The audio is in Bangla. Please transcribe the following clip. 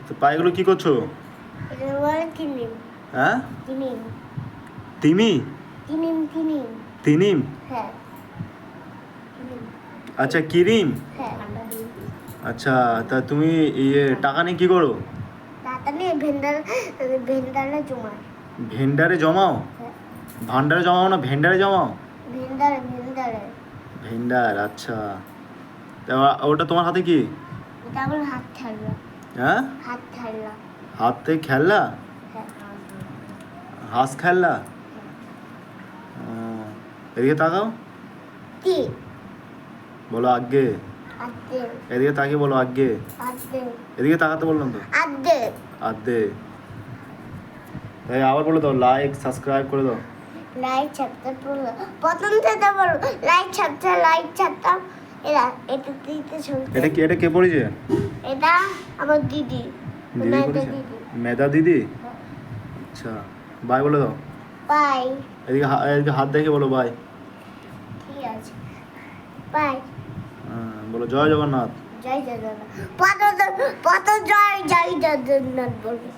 তো পায়েগুলো কি করছো? এটা বলে কিনিম। হ্যাঁ, কিনিম তিমি কিনিম কিনিম। তিনিম। হ্যাঁ কিনিম। আচ্ছা, কিরিম। হ্যাঁ আচ্ছা, তা তুমি টাকা নিয়ে কি করো? তাড়াতাড়ি ভেন্ডারে জমায়। ভেন্ডারে জমাও? হ্যাঁ ভান্ডারে জমাও না ভেন্ডারে জমাও? ভেন্ডারে। ভেন্ডার, আচ্ছা। তা ওটা তোমার হাতে কি? এটা আমার হাত ঠান্ডা। হ্যাঁ, হাত ঠান্ডা। হাতে খেললা? হ্যাঁ হাঁস খেললা? ও, এদিকে তাকাও, কি বলো আগে। আদে এদিকে তাকিয়ে বলো আগে। আদে এদিকে তাকাতে বললাম তো। আদে। আদে। তাই আবার বলে দাও, লাইক সাবস্ক্রাইব করে দাও। লাইট ছাপটা পুরো প্রথম থেকে বলো লাইট ছাপটা এরা এটা দিতে শুনতে। এটা কে পড়েছে? এটা আমার দিদি। দিদি মেয়েটা পড়েছে? দিদি। মেধা দিদি। আচ্ছা, বাই বলে দাও। বাই। এদিকে হাত দেখে বলো বাই। ঠিক আছে বাই। বলো জয় জগন্নাথ। জয় জগন্নাথ। পত জয় জগন্নাথ বলবে।